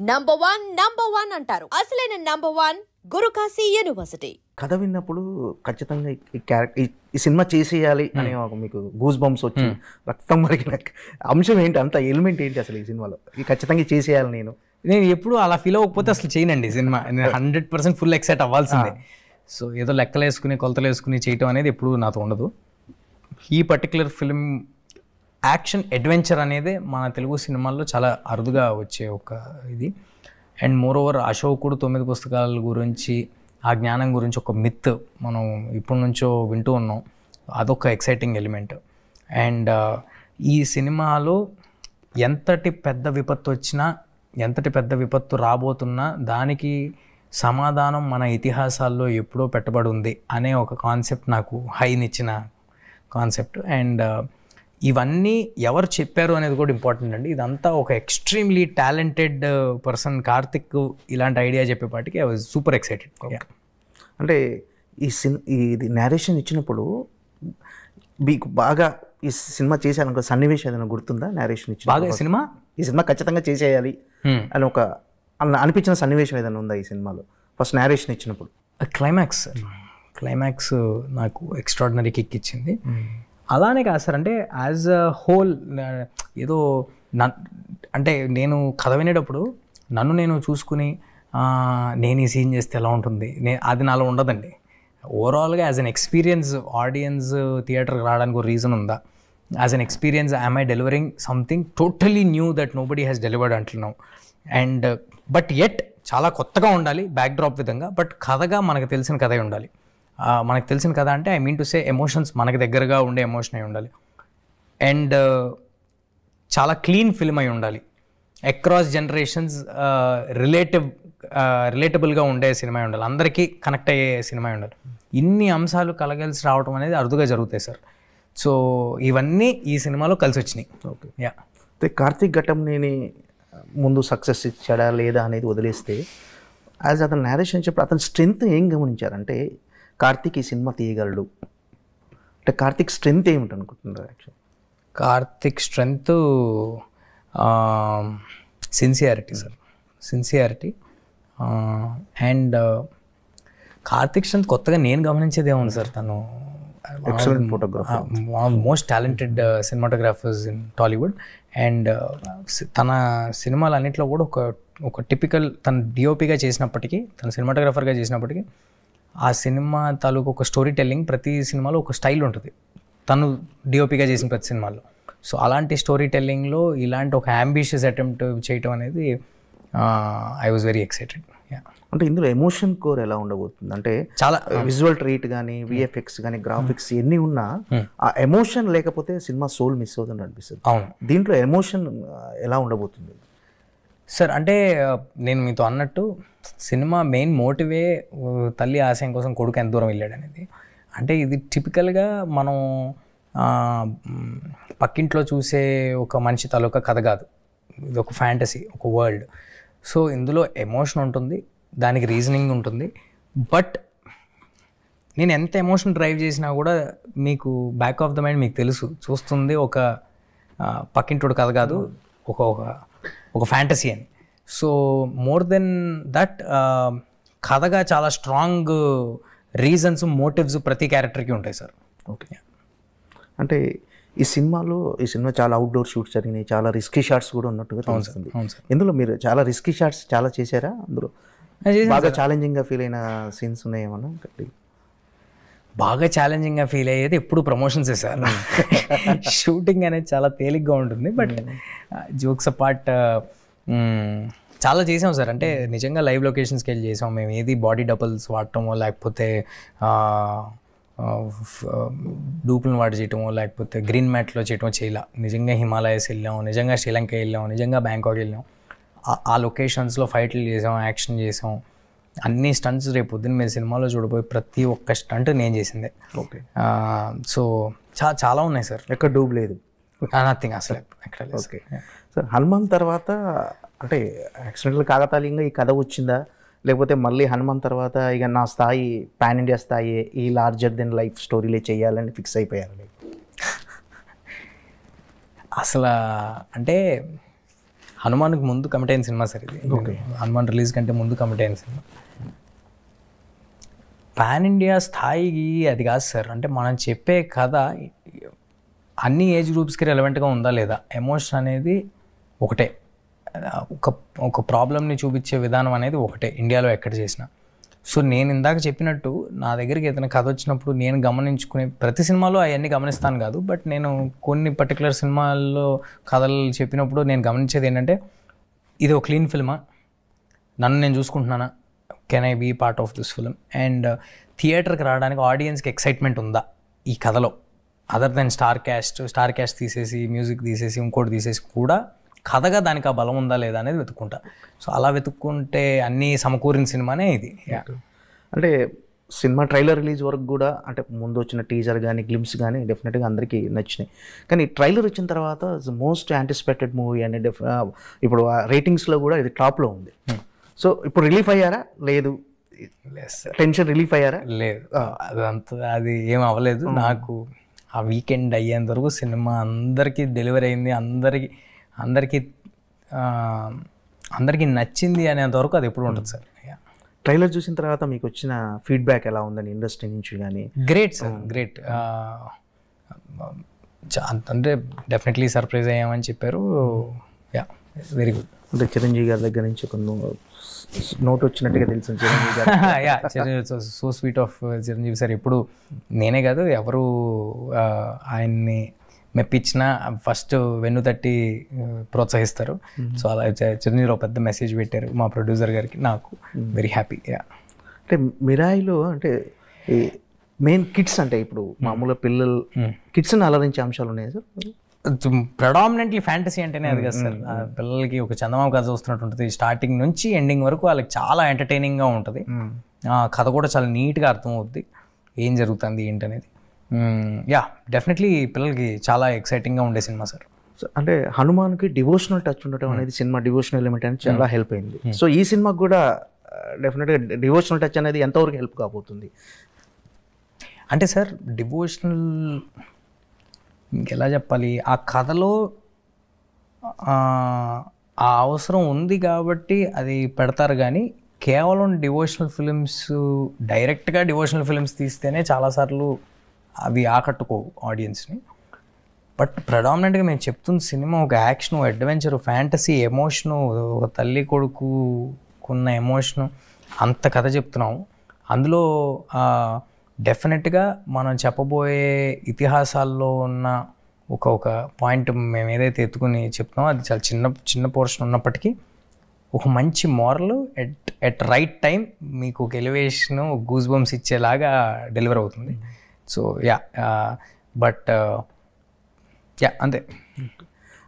Number one అంటారు. అసలైన number one Guru Kashi university. కథ విన్నప్పుడు ఖచ్చితంగా ఈ సినిమా చేసేయాలి అని మీకు గూస్ బంప్స్ వచ్చి రక్తం మరిగిన అంశం ఏంటి, అంత ఎలిమెంట్ ఏంటి అసలు ఈ సినిమాలో? ఖచ్చితంగా చేసేయాలి నేను ఎప్పుడు అలా ఫీల్ అవ్వకపోతే అసలు చేయనండి సినిమా. నేను 100% ఫుల్ ఎక్సైట్ అవ్వాల్సిందే. సో ఏదో లెక్కలు వేసుకుని కొలతలు వేసుకుని చేయటం అనేది ఎప్పుడు నాతో ఉండదు. ఈ పర్టికులర్ ఫిల్మ్ యాక్షన్ అడ్వెంచర్ అనేది మన తెలుగు సినిమాల్లో చాలా అరుదుగా వచ్చే ఒక ఇది. అండ్ మోర్ ఓవర్ అశోకుడు 9 పుస్తకాల గురించి, ఆ జ్ఞానం గురించి ఒక మిత్ మనం ఇప్పటి నుంచో వింటూ ఉన్నాం. అదొక ఎక్సైటింగ్ ఎలిమెంట్. అండ్ ఈ సినిమాలో ఎంతటి పెద్ద విపత్తు వచ్చినా, ఎంతటి పెద్ద విపత్తు రాబోతున్నా దానికి సమాధానం మన ఇతిహాసాల్లో ఎప్పుడో పెట్టబడి ఉంది అనే ఒక కాన్సెప్ట్ నాకు హైనిచ్చిన కాన్సెప్ట్. అండ్ ఇవన్నీ ఎవరు చెప్పారు అనేది కూడా ఇంపార్టెంట్ అండి. ఇదంతా ఒక ఎక్స్ట్రీమ్లీ టాలెంటెడ్ పర్సన్ కార్తిక్ ఇలాంటి ఐడియా చెప్పేపాటికి ఐ వాజ్ సూపర్ ఎక్సైటెడ్. అంటే ఇది నేరేషన్ ఇచ్చినప్పుడు మీకు బాగా ఈ సినిమా చేశాను సన్నివేశం ఏదైనా గుర్తుందా? నేరేషన్ ఇచ్చి బాగా ఈ సినిమా ఖచ్చితంగా చేసేయాలి అని అనిపించిన సన్నివేశం ఏదైనా ఉందా ఈ సినిమాలో ఫస్ట్ నేరేషన్ ఇచ్చినప్పుడు? క్లైమాక్స్ నాకు ఎక్స్ట్రాడినరీ కిక్ ఇచ్చింది. అలానే కాదు సార్, అంటే యాజ్ అ హోల్ ఏదో అంటే నేను కథ వినేటప్పుడు నన్ను నేను చూసుకుని నేను ఈ సీన్ చేస్తే ఎలా ఉంటుంది, అది నాలో ఉండదండి. ఓవరాల్గా యాజ్ అన్ ఎక్స్పీరియన్స్ ఆడియన్స్ థియేటర్కి రావడానికి ఒక రీజన్ ఉందా? As an experience I delivering something totally new that nobody has delivered until now. And but at చాలా కొత్తగా ఉండాలి బ్యాక్డ్రాప్ విధంగా, బట్ కథగా మనకు తెలిసిన కథ ఉండాలి. మనకు తెలిసిన కథ అంటే I mean to say emotions మనకు దగ్గరగా ఉండే ఎమోషన్ అయి ఉండాలి. అండ్ చాలా ఫిల్మ్ అయి ఉండాలి. అక్రాస్ జనరేషన్స్ రిలేటబుల్గా ఉండే సినిమా అయి ఉండాలి. అందరికీ కనెక్ట్ అయ్యే సినిమా అయి ఉండాలి. ఇన్ని అంశాలు కలగలిసి రావడం అనేది అరుదుగా జరుగుతాయి సార్. సో ఇవన్నీ ఈ సినిమాలో కలిసి వచ్చినాయి. Okay, yeah. కార్తీక్ ఘట్టంనేని ముందు సక్సెస్ ఇచ్చాడా లేదా అనేది వదిలేస్తే, యాజ్ అతను నేరేషన్ చెప్పి అతని స్ట్రెంగ్త్ ఏం గమనించారంటే కార్తీక్ ఈ సినిమా తీయగలడు అంటే కార్తీక్ స్ట్రెంగ్త్ ఏమిటి అనుకుంటున్నారు? Actual Karthik strength sincerity sir, sincerity. And Karthik strength కొత్తగా నేను గమనించేది ఏముంది సార్, తను excellent photographer, most talented cinematographers in Tollywood. And తన సినిమాలు అన్నింటిలో కూడా ఒక టిపికల్ తన డిఓపిగా చేసినప్పటికీ, తన సినిమాటోగ్రాఫర్గా చేసినప్పటికీ ఆ సినిమా తాలూకు ఒక స్టోరీ టెల్లింగ్ ప్రతి సినిమాలో ఒక స్టైల్ ఉంటుంది తను డిఓపిగా చేసిన ప్రతి సినిమాలో. సో అలాంటి స్టోరీ టెల్లింగ్లో ఇలాంటి ఒక అంబిషియస్ అటెంప్ట్ చేయటం అనేది ఐ వాజ్ వెరీ ఎక్సైటెడ్. అంటే ఇందులో ఎమోషన్ కోర్ ఎలా ఉండబోతుంది అంటే చాలా విజువల్ ట్రీట్ కానీ విఎఫ్ఎక్స్ కానీ గ్రాఫిక్స్ ఎన్ని ఉన్నా ఆ ఎమోషన్ లేకపోతే సినిమా సోల్ మిస్ అవుతుంది అనిపిస్తుంది. అవును, దీంట్లో ఎమోషన్ ఎలా ఉండబోతుంది సార్? అంటే నేను మీతో అన్నట్టు సినిమా మెయిన్ మోటివే తల్లి ఆశయం కోసం కొడుకు ఎంత దూరం వెళ్ళాడు అనేది. అంటే ఇది టిపికల్గా మనం పక్కింట్లో చూసే ఒక మనిషి తాలూకా కథ కాదు, ఇది ఒక ఫ్యాంటసీ, ఒక వరల్డ్. సో ఇందులో ఎమోషన్ ఉంటుంది, దానికి రీజనింగ్ ఉంటుంది. బట్ నేను ఎంత ఎమోషన్ డ్రైవ్ చేసినా కూడా మీకు బ్యాక్ ఆఫ్ ద మైండ్ మీకు తెలుసు చూస్తుంది ఒక పక్కింటోడు కథ కాదు, ఒక ఫ్యాంటసీ అని. సో మోర్ దెన్ దట్ కథగా చాలా స్ట్రాంగ్ రీజన్స్, మోటివ్స్ ప్రతి క్యారెక్టర్కి ఉంటాయి సార్. ఓకే, అంటే ఈ సినిమా చాలా అవుట్డోర్ షూట్స్ జరిగినాయి, చాలా రిస్కీ షాట్స్ కూడా ఉన్నట్టుగా తెలుస్తుంది. ఇందులో మీరు చాలా రిస్కీ షాట్స్ చాలా చేశారా? అందులో బాగా ఛాలెంజింగ్గా ఫీల్ అయిన సీన్స్ ఉన్నాయేమన్నా? బాగా ఛాలెంజింగ్గా ఫీల్ అయ్యేది ఎప్పుడు ప్రమోషన్స్ సార్. షూటింగ్ అనేది చాలా తేలిగ్గా ఉంటుంది, బట్ జోక్స్ అపార్ట్ చాలా చేసాం సార్. అంటే నిజంగా లైవ్ లొకేషన్స్కి వెళ్ళి చేసాం మేము. ఏది బాడీ డబుల్స్ వాడటమో, లేకపోతే డూపులను వాడి చేయటమో, లేకపోతే గ్రీన్ మ్యాట్లో చేయటమో చేయాల. నిజంగా హిమాలయస్ వెళ్ళాం, నిజంగా శ్రీలంక వెళ్ళాం, నిజంగా బ్యాంకాక్ వెళ్ళాం. ఆ లొకేషన్స్లో ఫైట్లు చేసాం, యాక్షన్ చేసాం, అన్ని స్టంట్స్ రేపు పొద్దున్న మీరు సినిమాలో చూడబోయే ప్రతి ఒక్క స్టంట్ నేను చేసిందే. ఓకే, సో చాలా ఉన్నాయి సార్. ఎక్కడ డూబ్ లేదు, నథింగ్ అసలు ఎక్కడ లేదు. ఓకే సార్, హనుమాన్ తర్వాత అంటే యాక్సిడెంటల్ కాకతాళీయంగా ఈ కథ వచ్చిందా, లేకపోతే మళ్ళీ హనుమాన్ తర్వాత ఇక నా స్థాయి పాన్ ఇండియా స్థాయి ఈ లార్జర్ దెన్ లైఫ్ స్టోరీలే చేయాలని ఫిక్స్ అయిపోయారు? అసలు అంటే హనుమాన్కి ముందు కమిట్ అయిన సినిమా సార్ ఇది. హనుమాన్ రిలీజ్ కంటే ముందు కమిట్ అయిన సినిమా. పాన్ ఇండియా స్థాయికి అది కాదు సార్. అంటే మనం చెప్పే కథ అన్ని ఏజ్ గ్రూప్స్కి రెలవెంట్గా ఉందా లేదా, ఎమోషన్ అనేది ఒకటే, ఒక ప్రాబ్లమ్ని చూపించే విధానం అనేది ఒకటే ఇండియాలో ఎక్కడ చేసినా. సో నేను ఇందాక చెప్పినట్టు నా దగ్గరికి ఏదైనా కథ వచ్చినప్పుడు నేను గమనించుకునే, ప్రతి సినిమాలో అవన్నీ గమనిస్తాను కాదు, బట్ నేను కొన్ని పర్టికులర్ సినిమాల్లో కథలు చెప్పినప్పుడు నేను గమనించేది ఏంటంటే, ఇది ఒక క్లీన్ ఫిల్మా, నన్ను నేను చూసుకుంటున్నానా, can I be part of this film, and థియేటర్కి రావడానికి ఆడియన్స్కి ఎక్సైట్మెంట్ ఉందా ఈ కథలో, అదర్ దెన్ స్టార్ క్యాస్ట్ తీసేసి, మ్యూజిక్ తీసేసి, ఇంకోటి తీసేసి కూడా కథగా దానికి ఆ బలం ఉందా లేదా అనేది వెతుక్కుంటా. సో అలా వెతుక్కుంటే అన్నీ సమకూరిన సినిమానే ఇది. అంటే సినిమా ట్రైలర్ రిలీజ్ వరకు కూడా, అంటే ముందు వచ్చిన టీజర్ కానీ గ్లిమ్స్ కానీ డెఫినెట్గా అందరికీ నచ్చినాయి. కానీ ట్రైలర్ వచ్చిన తర్వాత మోస్ట్ యాంటిసిపేటెడ్ మూవీ అనే ఇప్పుడు రేటింగ్స్లో కూడా ఇది టాప్లో ఉంది. సో ఇప్పుడు రిలీఫ్ అయ్యారా? లేదు. టెన్షన్ రిలీఫ్ అయ్యారా? లేదు, అది ఏం అవ్వలేదు. నాకు ఆ వీకెండ్ అయ్యేంత వరకు సినిమా అందరికీ డెలివరీ అయింది, అందరికీ నచ్చింది అనేంత వరకు అది ఎప్పుడు ఉంటుంది సార్. ట్రైలర్ చూసిన తర్వాత మీకు వచ్చిన ఫీడ్బ్యాక్ ఎలా ఉందని ఇండస్ట్రీ నుంచి కానీ? Great sir, great. అంటే డెఫినెట్లీ సర్ప్రైజ్ అయ్యామని చెప్పారు. Yeah, very good. అంటే చిరంజీవి గారి దగ్గర నుంచి ఒక నోట్ వచ్చినట్టుగా తెలిసిన చిరంజీవి గారు. Yeah, so sweet of Chiranjeevi sir. ఎప్పుడు నేనే కాదు, ఎవరు ఆయన్ని మెప్పించినా ఫస్ట్ వెన్ను తట్టి ప్రోత్సహిస్తారు. సో అలా చిరంజీవి ఒక పెద్ద మెసేజ్ పెట్టారు మా ప్రొడ్యూసర్ గారికి, నాకు వెరీ హ్యాపీ. యా. అంటే మిరాయిలో అంటే మెయిన్ కిడ్స్, అంటే ఇప్పుడు మామూలుగా పిల్లలు కిడ్స్ని అలరించే అంశాలు ఉన్నాయి సార్. ప్రెడామినెంట్లీ ఫ్యాంటసీ అంటేనే అది కదా సార్. పిల్లలకి ఒక చందమామ కథ వస్తున్నట్టు ఉంటుంది, స్టార్టింగ్ నుంచి ఎండింగ్ వరకు వాళ్ళకి చాలా ఎంటర్టైనింగ్గా ఉంటుంది. కథ కూడా చాలా నీట్గా అర్థమవుద్ది ఏం జరుగుతుంది ఏంటనేది. యా, డెఫినెట్లీ పిల్లలకి చాలా ఎక్సైటింగ్గా ఉండే సినిమా సార్. అంటే హనుమాన్కి డివోషనల్ టచ్ ఉండటం అనేది సినిమా డివోషనల్ ఎలిమెంట్ అనేది చాలా హెల్ప్ అయింది. సో ఈ సినిమాకి కూడా డెఫినెట్గా డివోషనల్ టచ్ అనేది ఎంతవరకు హెల్ప్ కాబోతుంది? అంటే సార్ డివోషనల్ ఇంకెలా చెప్పాలి, ఆ కథలో ఆ అవసరం ఉంది కాబట్టి అది పెడతారు. కానీ కేవలం డివోషనల్ ఫిలిమ్స్, డైరెక్ట్గా డివోషనల్ ఫిలిమ్స్ తీస్తేనే చాలాసార్లు అవి ఆకట్టుకోవు ఆడియన్స్ని. బట్ ప్రెడామినెంట్గా మేము చెప్తున్న సినిమా ఒక యాక్షన్, అడ్వెంచర్, ఫ్యాంటసీ, ఎమోషను, ఒక తల్లి కొడుకున్న ఎమోషను, అంత కథ చెప్తున్నాము. అందులో డెఫినెట్గా మనం చెప్పబోయే ఇతిహాసాల్లో ఉన్న ఒక పాయింట్ మేము ఏదైతే ఎత్తుకుని చెప్తున్నామో అది చాలా చిన్న పోర్షన్ ఉన్నప్పటికీ ఒక మంచి మోరల్ ఎట్ రైట్ టైం మీకు ఒక ఎలివేషన్, గూస్ బంప్స్ ఇచ్చేలాగా డెలివర్ అవుతుంది. సో యా, బట్ యా, అంతే.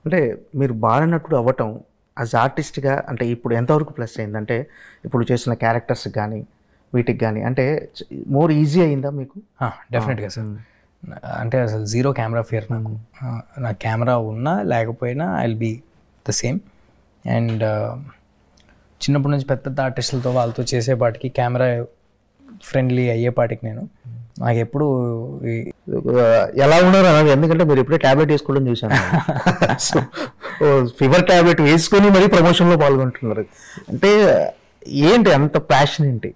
అంటే మీరు బాలనటుడు అవ్వటం యాజ్ ఆర్టిస్ట్గా అంటే ఇప్పుడు ఎంతవరకు ప్లస్ అయిందంటే, ఇప్పుడు చేసిన క్యారెక్టర్స్ కానీ వీటికి కానీ అంటే మోర్ ఈజీ అయిందా మీకు? డెఫినెట్గా సార్. అంటే అసలు జీరో కెమెరా ఫియర్ నాకు. నా కెమెరా ఉన్నా లేకపోయినా I will be the same. And చిన్నప్పటి నుంచి పెద్ద ఆర్టిస్టులతో వాళ్ళతో చేసేపాటికి కెమెరా ఫ్రెండ్లీ అయ్యేపాటికి నాకు ఎప్పుడు ఎలా ఉన్నారు అన్నది. ఎందుకంటే మీరు ఎప్పుడే ట్యాబ్లెట్ వేసుకోవడం చూసాను. సో ఫీవర్ ట్యాబ్లెట్ వేసుకొని మరీ ప్రమోషన్లో పాల్గొంటున్నారు. అంటే ఏంటి అంత ప్యాషన్ ఏంటి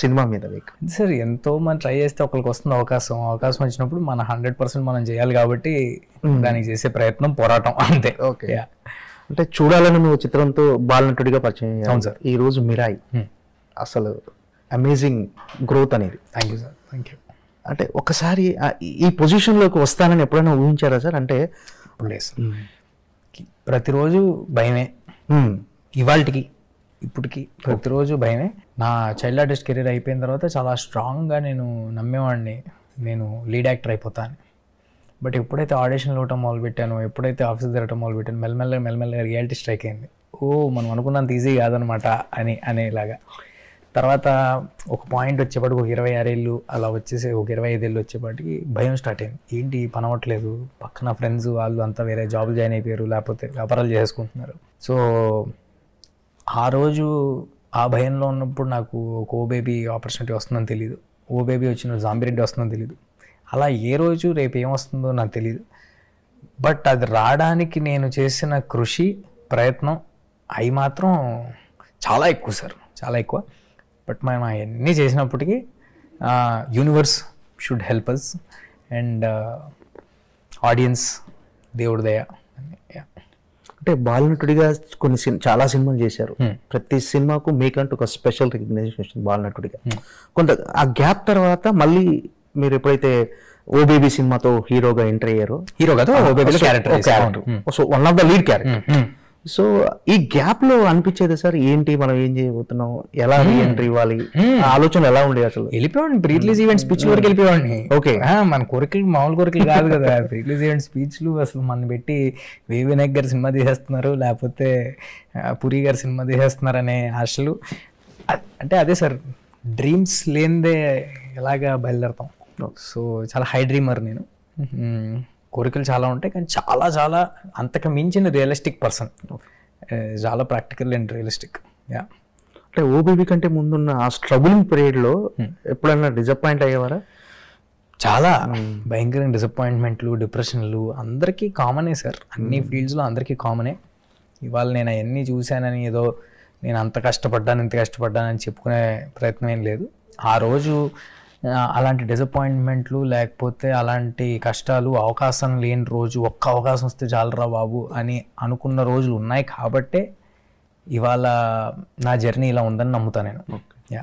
సినిమా మీద మీకు? సార్ ఎంతో మంది ట్రై చేస్తే ఒకరికి వస్తుంది అవకాశం వచ్చినప్పుడు మన 100% మనం చేయాలి కాబట్టి దానికి చేసే ప్రయత్నం, పోరాటం, అంతే. ఓకే. అంటే చూడాలని నువ్వు చిత్రంతో బాలనటుడిగా పరిచయం. అవును సార్. ఈ రోజు మిరాయి అసలు అమేజింగ్ గ్రోత్ అనేది. Thank you sir, thank you. అంటే ఒకసారి ఈ పొజిషన్లోకి వస్తానని ఎప్పుడైనా ఊహించారా సార్? అంటే ఇప్పుడు లేదు, ప్రతిరోజు భయమే. ఇవాళకి ఇప్పటికి ప్రతిరోజు భయమే. నా చైల్డ్ ఆర్టిస్ట్ కెరీర్ అయిపోయిన తర్వాత చాలా స్ట్రాంగ్గా నేను నమ్మేవాడిని నేను లీడ్ యాక్టర్ అయిపోతాను. బట్ ఎప్పుడైతే ఆడిషన్లు ఇవ్వటం మొదలుపెట్టాను, ఎప్పుడైతే ఆఫీస్ తిరగటం మొదలుపెట్టాను, మెల్లమెల్లగా రియాలిటీ స్ట్రైక్ అయింది. మనం అనుకున్నంత ఈజీ కాదనమాట అనేలాగా. తర్వాత ఒక పాయింట్ వచ్చేపాటికి ఒక 26 ఏళ్ళు అలా వచ్చేసి ఒక 25 ఏళ్ళు వచ్చేపాటికి భయం స్టార్ట్ అయింది. ఏంటి పని అవ్వట్లేదు, పక్కన ఫ్రెండ్స్ వాళ్ళు అంతా వేరే జాబులు జాయిన్ అయిపోయారు, లేకపోతే వ్యాపారాలు చేసుకుంటున్నారు. సో ఆ రోజు ఆ భయంలో ఉన్నప్పుడు నాకు ఒక ఓ బేబీ ఆపర్చునిటీ వస్తుందని తెలియదు, ఓ బేబీ వచ్చిన జాంబిరెడ్డి వస్తుందని తెలియదు. అలా ఏ రోజు రేపు ఏమొస్తుందో నాకు తెలియదు. బట్ అది రావడానికి నేను చేసిన కృషి ప్రయత్నం అవి మాత్రం చాలా ఎక్కువ సార్, చాలా ఎక్కువ. బట్ మనం అవన్నీ చేసినప్పటికీ universe should help us and audience దేవుడి దయ. అంటే బాలనటుడిగా కొన్ని చాలా సినిమాలు చేశారు. ప్రతి సినిమాకు మీకంటూ ఒక స్పెషల్ రికగ్నైజేషన్ బాలనటుడిగా. కొంత ఆ గ్యాప్ తర్వాత మళ్ళీ మీరు ఎప్పుడైతే ఓబేబీ సినిమాతో హీరోగా ఎంటర్ అయ్యారో, హీరో కదా character, so one of the lead character. So ఈ గ్యాప్ లో అనిపించేది సార్ ఏంటి మనం ఏం చేయబోతున్నాం, ఎలా రీఎంట్రీ ఇవ్వాలి, ఆలోచన ఎలా ఉండేది అసలు? వెళ్ళిపోయాడు ప్రీ రిలీజ్ ఈవెంట్ స్పీచ్ వరకు వెళ్ళిపోయాడిని. ఓకే, మన కోరికలు మామూలు కోరికలు కాదు కదా. ప్రీ రిలీజ్ ఈవెంట్ స్పీచ్లు అసలు మన పెట్టి వినాయక్ గారి సినిమా తీసేస్తున్నారు, లేకపోతే పురి గారి సినిమా తీసేస్తున్నారు అనే ఆశలు. అంటే అదే సార్, డ్రీమ్స్ లేనిదే ఎలాగా బయలుదేరతాం. సో చాలా హై డ్రీమర్ నేను. కోరికలు చాలా ఉంటాయి, కానీ చాలా చాలా అంతకు మించిన రియలిస్టిక్ పర్సన్. చాలా ప్రాక్టికల్ అండ్ రియలిస్టిక్. యా. అంటే ఓబీబీ కంటే ముందున్న ఆ స్ట్రగులింగ్ పీరియడ్ లో ఎప్పుడైనా డిసప్పాయింట్ అయ్యేవారా? చాలా భయంకరమైన డిసప్పాయింట్మెంట్లు, డిప్రెషన్లు అందరికీ కామనే సార్, అన్ని ఫీల్డ్స్లో అందరికీ కామనే. ఇవాళ నేను అవన్నీ చూశానని ఏదో నేను అంత కష్టపడ్డాను ఇంత కష్టపడ్డానని చెప్పుకునే ప్రయత్నం ఏం లేదు. ఆ రోజు అలాంటి డిసప్పాయింట్మెంట్లు లేకపోతే అలాంటి కష్టాలు, అవకాశం లేని రోజు, ఒక్క అవకాశం వస్తే చాలరా బాబు అని అనుకున్న రోజులు ఉన్నాయి కాబట్టే ఇవాళ నా జర్నీ ఇలా ఉందని నమ్ముతాను నేను. యా.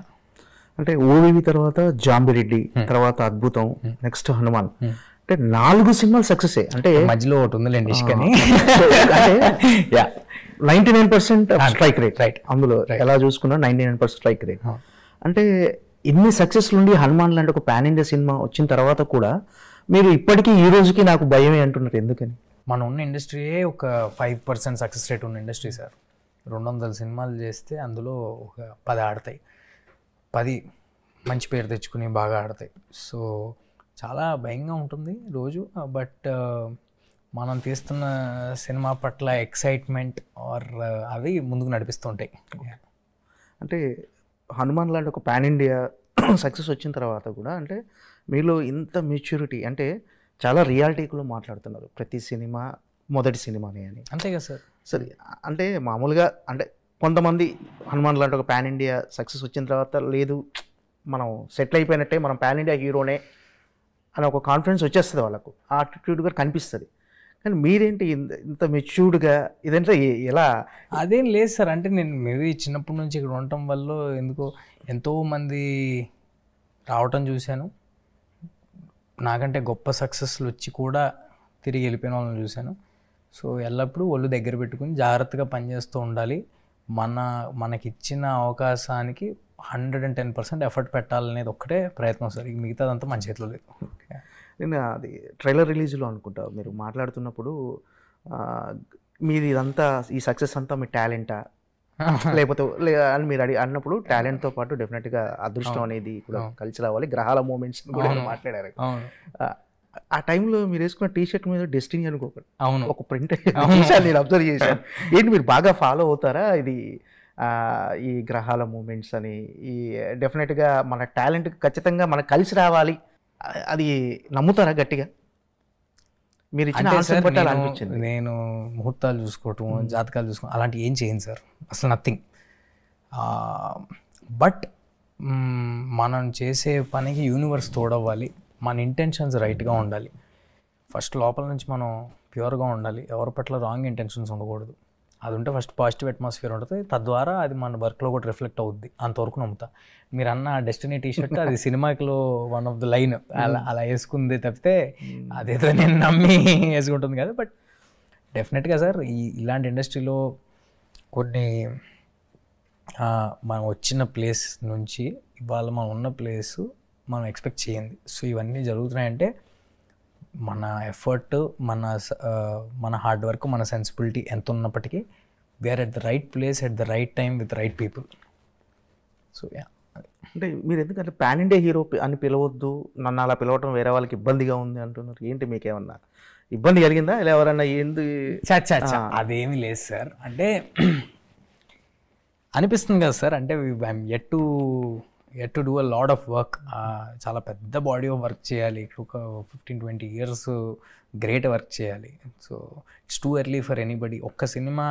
అంటే ఓబీబీ తర్వాత జాంబిరెడ్డి, తర్వాత అద్భుతం, నెక్స్ట్ హనుమాన్, అంటే 4 సినిమాలు సక్సెస్. అంటే మధ్యలో ఒకటి ఉందిలేండి ఇష్కని. 99% స్ట్రైక్ రేట్, రైట్? అందులో ఎలా చూసుకున్నా 99% స్ట్రైక్ రేట్. అంటే ఇన్ని సక్సెస్ నుండి హనుమాన్ లాంటి ఒక పాన్ ఇండియా సినిమా వచ్చిన తర్వాత కూడా మీరు ఇప్పటికీ ఈ రోజుకి నాకు భయమే అంటున్నారు, ఎందుకని? మనం ఉన్న ఇండస్ట్రీయే ఒక 5% సక్సెస్ రేట్ ఉన్న ఇండస్ట్రీ సార్. 200 సినిమాలు చేస్తే అందులో ఒక 10 ఆడతాయి, 10 మంచి పేరు తెచ్చుకుని బాగా ఆడతాయి. సో చాలా భయంగా ఉంటుంది రోజు. బట్ మనం తీస్తున్న సినిమా పట్ల ఎక్సైట్మెంట్ ఆర్ అవి ముందుకు నడిపిస్తుంటాయి. అంటే హనుమాన్ లాంటి ఒక పాన్ ఇండియా సక్సెస్ వచ్చిన తర్వాత కూడా అంటే మీలో ఇంత మెచ్యూరిటీ, అంటే చాలా రియాలిటీలో మాట్లాడుతున్నారు, ప్రతి సినిమా మొదటి సినిమానే అని. అంతే కదా సార్. సరే, అంటే మామూలుగా అంటే కొంతమంది హనుమాన్ లాంటి ఒక పాన్ ఇండియా సక్సెస్ వచ్చిన తర్వాత లేదు మనం సెటిల్ అయిపోయినట్టే, మనం పాన్ ఇండియా హీరోనే అని ఒక కాన్ఫిడెన్స్ వచ్చేస్తుంది వాళ్ళకు, ఆ యాటిట్యూడ్ కూడా కనిపిస్తుంది. కానీ మీరేంటి ఇంత మెచ్యూర్డ్గా ఇదంతా ఎలా? అదేం లేదు సార్. అంటే నేను మేబీ చిన్నప్పటి నుంచి ఇక్కడ ఉండటం వల్ల ఎందుకో ఎంతోమంది రావటం చూశాను, నాకంటే గొప్ప సక్సెస్లు వచ్చి కూడా తిరిగి వెళ్ళిపోయిన వాళ్ళని చూశాను. సో ఎల్లప్పుడూ ఒళ్ళు దగ్గర పెట్టుకుని జాగ్రత్తగా పనిచేస్తూ ఉండాలి. మనకిచ్చిన అవకాశానికి 110% ఎఫర్ట్ పెట్టాలనేది ఒక్కటే ప్రయత్నం సార్. మిగతాదంతా మన చేతిలో లేదు. నేను అది ట్రైలర్ రిలీజ్లో అనుకుంటా మీరు మాట్లాడుతున్నప్పుడు మీది ఇదంతా ఈ సక్సెస్ అంతా మీ టాలెంటా లేకపోతే అని మీరు అన్నప్పుడు టాలెంట్తో పాటు డెఫినెట్గా అదృష్టం అనేది కూడా కలిసి రావాలి, గ్రహాల మూమెంట్స్ కూడా మాట్లాడారు. ఆ టైంలో మీరు వేసుకున్న టీషర్ట్ మీద డెస్టినీ అనుకోకండి, అవును, ఒక ప్రింట్ నేను అబ్జర్వ్ చేశాను. ఏంటి మీరు బాగా ఫాలో అవుతారా ఇది ఈ గ్రహాల మూమెంట్స్ అని? ఈ డెఫినెట్గా మన టాలెంట్ ఖచ్చితంగా మనకు కలిసి రావాలి, అది నమ్ముతారా గట్టిగా? మీరు ఇచ్చిన ఆన్సర్ బట్టి అలా అనిపించింది. నేను ముహూర్తాలు చూసుకోవటం, జాతకాలు చూసుకోవడం అలాంటి ఏం చేయను సార్, అసలు నథింగ్. బట్ మనం చేసే పనికి యూనివర్స్ తోడవ్వాలి, మన ఇంటెన్షన్స్ రైట్గా ఉండాలి. ఫస్ట్ లోపల నుంచి మనం ప్యూర్గా ఉండాలి, ఎవరి పట్ల రాంగ్ ఇంటెన్షన్స్ ఉండకూడదు. అది ఉంటే ఫస్ట్ పాజిటివ్ అట్మాస్ఫియర్ ఉంటుంది, తద్వారా అది మన వర్క్లో కూడా రిఫ్లెక్ట్ అవుద్ది. అంతవరకు నమ్ముతా. మీరు అన్న డెస్టినీ టీషర్ట్ అది సినిమాలో వన్ ఆఫ్ ద లైన్ అలా వేసుకుంది తప్పితే అదేదో నేను నమ్మి వేసుకుంటుంది కదా. బట్ డెఫినెట్గా సార్ ఇలాంటి ఇండస్ట్రీలో కొన్ని మనం వచ్చిన ప్లేస్ నుంచి ఇవాళ మనం ఉన్న ప్లేసు మనం ఎక్స్పెక్ట్ చేయండి. సో ఇవన్నీ జరుగుతున్నాయంటే మన ఎఫర్ట్, మన హార్డ్ వర్క్, మన సెన్సిబిలిటీ ఎంత ఉన్నప్పటికీ we are at the right place at the right time with right people. So అంటే మీరు ఎందుకంటే పాన్ ఇండియా హీరో అని పిలవద్దు, నన్ను అలా పిలవటం వేరే వాళ్ళకి ఇబ్బందిగా ఉంది అంటున్నారు. ఏంటి మీకేమన్నా ఇబ్బంది కలిగిందా? ఇలా ఎవరన్నా ఏంది? అదేమీ లేదు సార్. అంటే అనిపిస్తుంది కదా సార్, అంటే I'm yet to do a lot of work. చాలా పెద్ద బాడీ ఆఫ్ వర్క్ చేయాలి, ఒక 15-20 years గ్రేట్ వర్క్ చేయాలి. So it's too early for anybody. ఒక్క సినిమా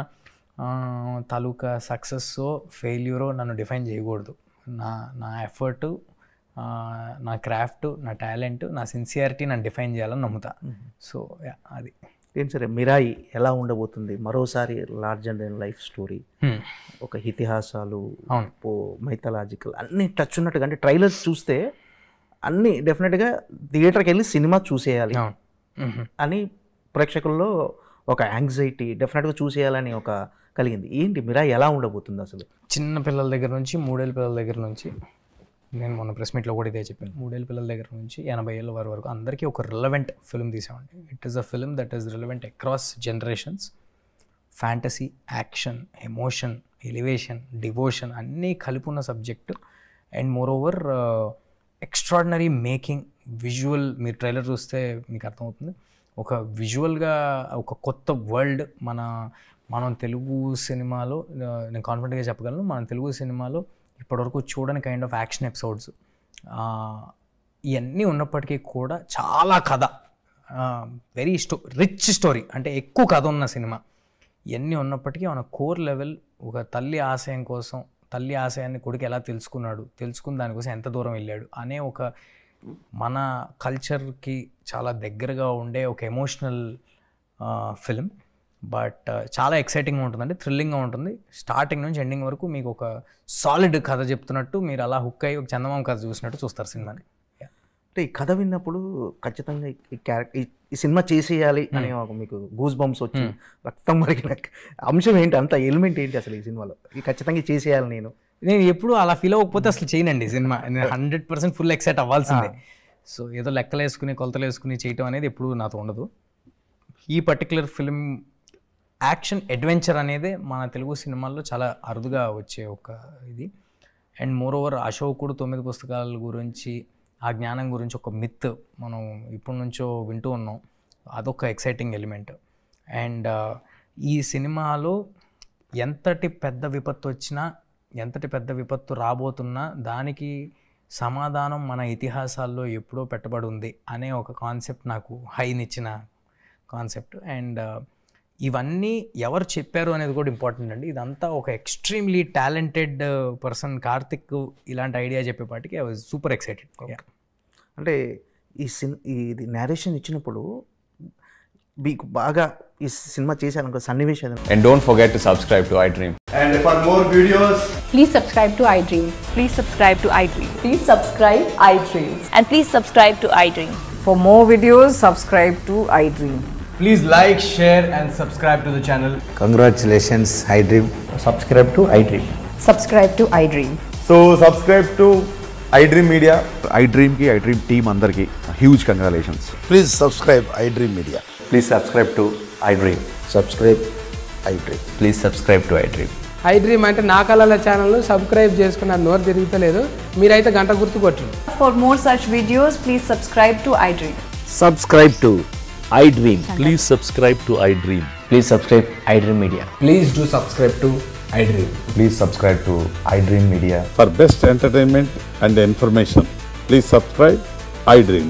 తాలూకా సక్సెస్సో ఫెయిల్యూరో నన్ను డిఫైన్ చేయకూడదు. నా ఎఫర్టు, నా క్రాఫ్ట్, నా టాలెంట్, నా సిన్సియారిటీ నన్ను డిఫైన్ చేయాలని నమ్ముతా. సో అది ఏం సరే, మిరాయి ఎలా ఉండబోతుంది? మరోసారి లార్జర్ దెన్ లైఫ్ స్టోరీ, ఒక ఇతిహాసాలు, మైథలాజికల్ అన్నీ టచ్ ఉన్నట్టుగా, అంటే ట్రైలర్స్ చూస్తే అన్నీ డెఫినెట్గా థియేటర్కి వెళ్ళి సినిమా చూసేయాలి అని ప్రేక్షకుల్లో ఒక యాంగ్జైటీ, డెఫినెట్గా చూసేయాలని ఒక కలిగింది. ఏంటి మిరాయి ఎలా ఉండబోతుంది అసలు? చిన్న పిల్లల దగ్గర నుంచి 3 ఏళ్ళ పిల్లల దగ్గర నుంచి, నేను మొన్న ప్రెస్ మీట్లో కూడా ఇదే చెప్పాను, 3 ఏళ్ళ పిల్లల దగ్గర నుంచి 80 ఏళ్ళ వారి వరకు అందరికీ ఒక రిలవెంట్ ఫిల్మ్ తీసామండి. It is a film that is relevant across generations. Fantasy, action, emotion, elevation, devotion అన్నీ కలిపి ఉన్న subject. And moreover extraordinary making, visual. మీరు ట్రైలర్ చూస్తే మీకు అర్థమవుతుంది. ఒక విజువల్గా ఒక కొత్త వరల్డ్. మనం తెలుగు సినిమాలో, నేను కాన్ఫిడెంట్గా చెప్పగలను, మన తెలుగు సినిమాలో ఇప్పటివరకు చూడని కైండ్ ఆఫ్ యాక్షన్ ఎపిసోడ్స్ ఇవన్నీ ఉన్నప్పటికీ కూడా చాలా కథ, వెరీ రిచ్ స్టోరీ, అంటే ఎక్కువ కథ ఉన్న సినిమా. ఇవన్నీ ఉన్నప్పటికీ మన కోర్ లెవెల్, ఒక తల్లి ఆశయం కోసం, తల్లి ఆశయాన్ని కొడుకు ఎలా తెలుసుకుని దానికోసం ఎంత దూరం వెళ్ళాడు అనే ఒక మన కల్చర్కి చాలా దగ్గరగా ఉండే ఒక ఎమోషనల్ ఫిల్మ్. బట్ చాలా ఎక్సైటింగ్గా ఉంటుందండి, థ్రిల్లింగ్గా ఉంటుంది. స్టార్టింగ్ నుంచి ఎండింగ్ వరకు మీకు ఒక సాలిడ్ కథ చెప్తున్నట్టు, మీరు అలా హుక్ అయ్యి ఒక చందమామ కథ చూసినట్టు చూస్తారు సినిమాని. అంటే ఈ కథ విన్నప్పుడు ఖచ్చితంగా ఈ సినిమా చేసేయాలి అని మీకు గూస్ బంప్స్ వచ్చి రక్తం మరిగిన అంశం ఏంటి? అంత ఎలిమెంట్ ఏంటి అసలు ఈ సినిమాలో? ఈ ఖచ్చితంగా చేసేయాలి నేను ఎప్పుడు అలా ఫీల్ అవ్వకపోతే అసలు చేయనండి సినిమా. నేను 100% ఫుల్ ఎక్సైట్ అవ్వాల్సిందే. సో ఏదో లెక్కలు వేసుకుని కొలతలు వేసుకుని చేయటం అనేది ఎప్పుడు నాతో ఉండదు. ఈ పర్టికులర్ ఫిల్మ్ యాక్షన్ అడ్వెంచర్ అనేది మన తెలుగు సినిమాల్లో చాలా అరుదుగా వచ్చే ఒక ఇది. అండ్ మోర్ ఓవర్ అశోకుడు 9 పుస్తకాల గురించి, ఆ జ్ఞానం గురించి ఒక మిత్ మనం ఇప్పటి నుంచో వింటూ ఉన్నాం. అదొక ఎక్సైటింగ్ ఎలిమెంట్. అండ్ ఈ సినిమాలో ఎంతటి పెద్ద విపత్తు వచ్చినా, ఎంతటి పెద్ద విపత్తు రాబోతున్నా దానికి సమాధానం మన ఇతిహాసాల్లో ఎప్పుడో పెట్టబడి ఉంది అనే ఒక కాన్సెప్ట్ నాకు హైనిచ్చిన కాన్సెప్ట్. అండ్ ఇవన్నీ ఎవరు చెప్పారు అనేది కూడా ఇంపార్టెంట్ అండి. ఇదంతా ఒక ఎక్స్ట్రీమ్లీ టాలెంటెడ్ పర్సన్ కార్తిక్ ఇలాంటి ఐడియా చెప్పేపాటికి ఐ వాజ్ సూపర్ ఎక్సైటెడ్. అంటే ఇది నేరేషన్ ఇచ్చినప్పుడు మీకు బాగా ఈ సినిమా చేశాను సన్నివేశం. And don't forget to subscribe to iDream. And for more videos, please subscribe to iDream. Please subscribe to iDream. Please subscribe iDream. And please subscribe to iDream. For more videos, subscribe to iDream. please like, share and subscribe to the channel. Congratulations, iDream. Subscribe to iDream. Subscribe to iDream. So subscribe to iDream Media. iDream ki iDream team andarki huge congratulations. Please subscribe iDream Media. Please subscribe to iDream. Subscribe iDream. Please subscribe to iDream. iDream అంటే నా కళల channel subscribe చేసుకున్న నోరు తిరుగుతలేదు, మీరైతే గంట గుర్తు కొట్టండి. For more such videos, please subscribe to iDream. Subscribe to iDream. Please subscribe to iDream. Please subscribe iDream Media. Please do subscribe to iDream. Please subscribe to iDream Media. For best entertainment and information, please subscribe iDream.